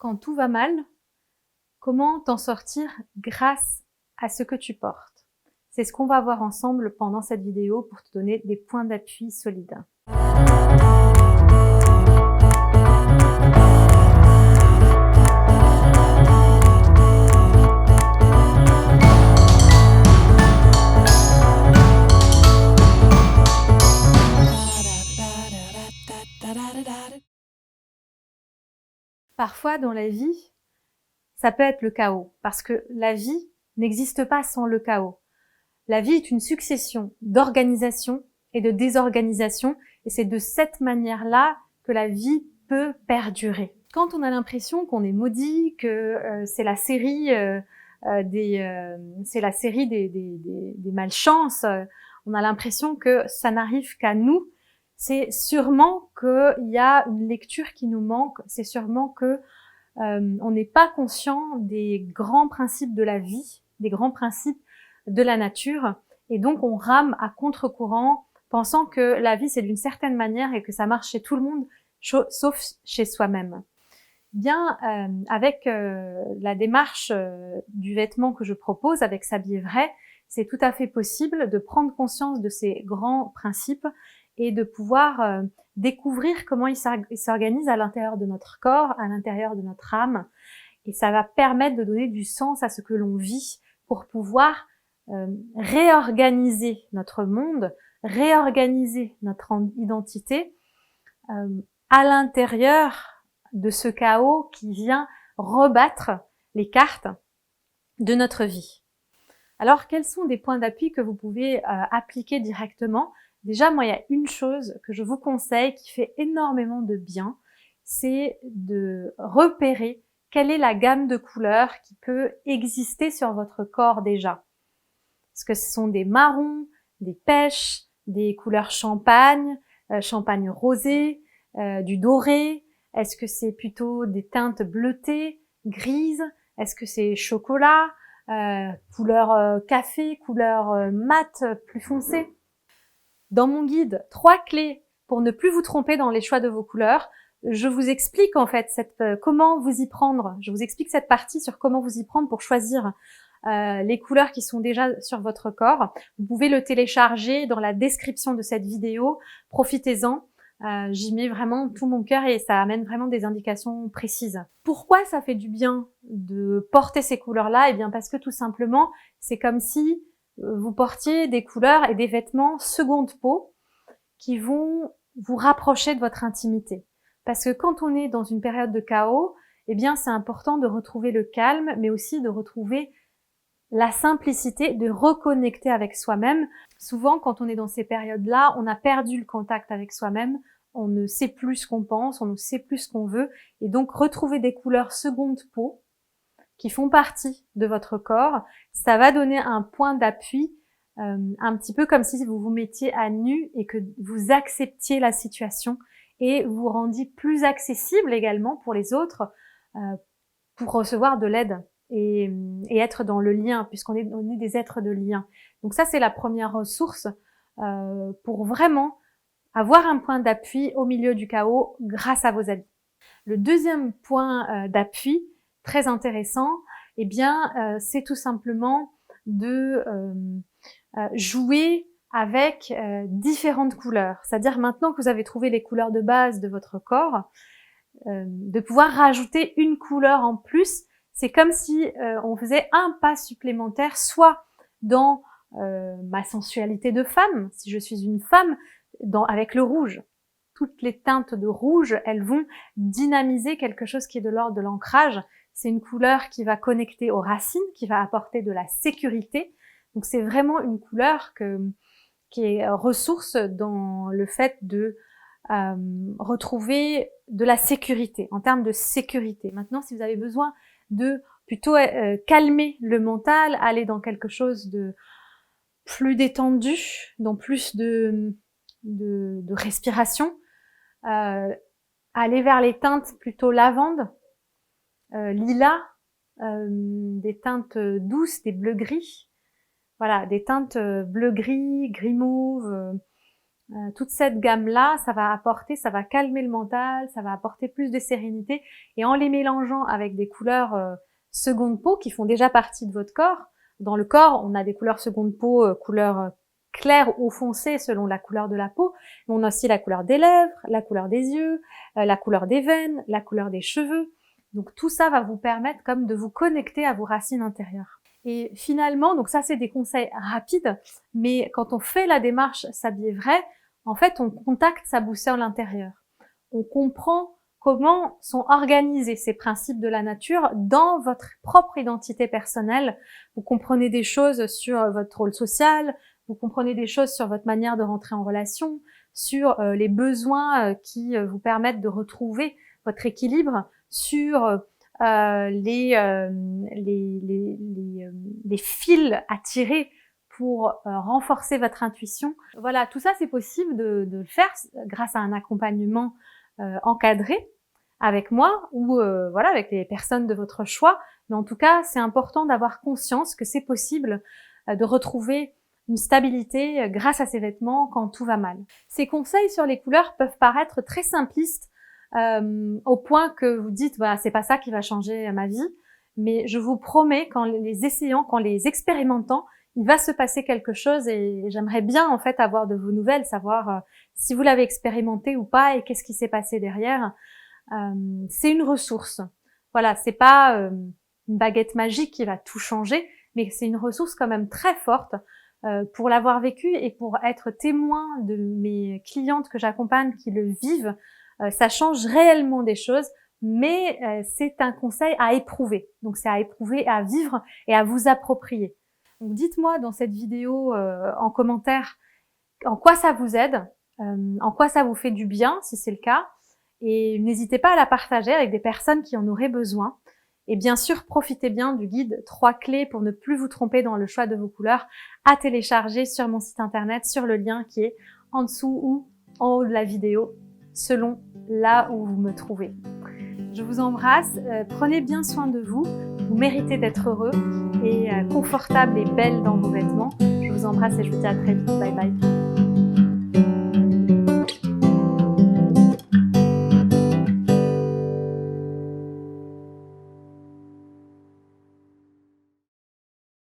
Quand tout va mal, comment t'en sortir grâce à ce que tu portes? C'est ce qu'on va voir ensemble pendant cette vidéo pour te donner des points d'appui solides. Parfois dans la vie, ça peut être le chaos, parce que la vie n'existe pas sans le chaos. La vie est une succession d'organisation et de désorganisation, et c'est de cette manière-là que la vie peut perdurer. Quand on a l'impression qu'on est maudit, que c'est la série des malchances, on a l'impression que ça n'arrive qu'à nous, c'est sûrement qu'il y a une lecture qui nous manque, c'est sûrement que on n'est pas conscient des grands principes de la vie, des grands principes de la nature, et donc on rame à contre-courant, pensant que la vie c'est d'une certaine manière et que ça marche chez tout le monde, sauf chez soi-même. Bien, avec la démarche du vêtement que je propose, avec S'habiller vrai, c'est tout à fait possible de prendre conscience de ces grands principes et de pouvoir découvrir comment ils s'organisent à l'intérieur de notre corps, à l'intérieur de notre âme. Et ça va permettre de donner du sens à ce que l'on vit pour pouvoir réorganiser notre monde, réorganiser notre identité à l'intérieur de ce chaos qui vient rebattre les cartes de notre vie. Alors, quels sont des points d'appui que vous pouvez appliquer directement? Déjà, moi, il y a une chose que je vous conseille qui fait énormément de bien, c'est de repérer quelle est la gamme de couleurs qui peut exister sur votre corps déjà. Est-ce que ce sont des marrons, des pêches, des couleurs champagne, champagne rosé, du doré? Est-ce que c'est plutôt des teintes bleutées, grises? Est-ce que c'est chocolat, couleur café, couleur mat, plus foncée? Dans mon guide 3 clés pour ne plus vous tromper dans les choix de vos couleurs, je vous explique en fait comment vous y prendre. Je vous explique cette partie sur comment vous y prendre pour choisir les couleurs qui sont déjà sur votre corps. Vous pouvez le télécharger dans la description de cette vidéo. Profitez-en. J'y mets vraiment tout mon cœur et ça amène vraiment des indications précises. Pourquoi ça fait du bien de porter ces couleurs-là? Eh bien parce que tout simplement, c'est comme si vous portiez des couleurs et des vêtements seconde peau qui vont vous rapprocher de votre intimité. Parce que quand on est dans une période de chaos, eh bien c'est important de retrouver le calme, mais aussi de retrouver la simplicité, de reconnecter avec soi-même. Souvent, quand on est dans ces périodes-là, on a perdu le contact avec soi-même, on ne sait plus ce qu'on pense, on ne sait plus ce qu'on veut, et donc retrouver des couleurs seconde peau qui font partie de votre corps, ça va donner un point d'appui, un petit peu comme si vous vous mettiez à nu et que vous acceptiez la situation et vous rendiez plus accessible également pour les autres, pour recevoir de l'aide et être dans le lien, puisqu'on est des êtres de lien. Donc ça, c'est la première ressource pour vraiment avoir un point d'appui au milieu du chaos grâce à vos habits. Le deuxième point d'appui, très intéressant, eh bien, c'est tout simplement de jouer avec différentes couleurs. C'est-à-dire maintenant que vous avez trouvé les couleurs de base de votre corps, de pouvoir rajouter une couleur en plus. C'est comme si on faisait un pas supplémentaire, soit dans ma sensualité de femme, si je suis une femme, avec le rouge. Toutes les teintes de rouge, elles vont dynamiser quelque chose qui est de l'ordre de l'ancrage. C'est une couleur qui va connecter aux racines, qui va apporter de la sécurité. Donc c'est vraiment une couleur qui est ressource dans le fait de retrouver de la sécurité, en termes de sécurité. Maintenant, si vous avez besoin de plutôt calmer le mental, aller dans quelque chose de plus détendu, dans plus de respiration, aller vers les teintes plutôt lavande, lilas, des teintes douces, des bleus-gris. Voilà, des teintes bleu-gris, gris-mauve, Toute cette gamme-là, ça va calmer le mental, ça va apporter plus de sérénité. Et en les mélangeant avec des couleurs seconde peau qui font déjà partie de votre corps, dans le corps, on a des couleurs seconde peau, couleurs claires ou foncées selon la couleur de la peau. Mais on a aussi la couleur des lèvres, la couleur des yeux, la couleur des veines, la couleur des cheveux. Donc tout ça va vous permettre comme de vous connecter à vos racines intérieures. Et finalement, donc ça c'est des conseils rapides, mais quand on fait la démarche s'habiller vrai, en fait on contacte sa boussole intérieure. On comprend comment sont organisés ces principes de la nature dans votre propre identité personnelle. Vous comprenez des choses sur votre rôle social, vous comprenez des choses sur votre manière de rentrer en relation, sur les besoins qui vous permettent de retrouver votre équilibre, sur les fils à tirer pour renforcer votre intuition. Voilà, tout ça c'est possible de le faire grâce à un accompagnement encadré avec moi ou voilà avec les personnes de votre choix. Mais en tout cas, c'est important d'avoir conscience que c'est possible de retrouver une stabilité grâce à ces vêtements quand tout va mal. Ces conseils sur les couleurs peuvent paraître très simplistes au point que vous dites voilà, c'est pas ça qui va changer ma vie, mais je vous promets qu'en les essayant, qu'en les expérimentant, il va se passer quelque chose et j'aimerais bien en fait avoir de vos nouvelles, savoir si vous l'avez expérimenté ou pas et qu'est-ce qui s'est passé derrière. C'est une ressource. Voilà, c'est pas une baguette magique qui va tout changer, mais c'est une ressource quand même très forte pour l'avoir vécu et pour être témoin de mes clientes que j'accompagne qui le vivent. Ça change réellement des choses, mais c'est un conseil à éprouver. Donc c'est à éprouver, à vivre et à vous approprier. Donc dites-moi dans cette vidéo en commentaire en quoi ça vous aide, en quoi ça vous fait du bien si c'est le cas. Et n'hésitez pas à la partager avec des personnes qui en auraient besoin. Et bien sûr, profitez bien du guide 3 clés pour ne plus vous tromper dans le choix de vos couleurs à télécharger sur mon site internet, sur le lien qui est en dessous ou en haut de la vidéo, selon là où vous me trouvez. Je vous embrasse, prenez bien soin de vous, vous méritez d'être heureux et confortable et belle dans vos vêtements. Je vous embrasse et je vous dis à très vite, bye bye.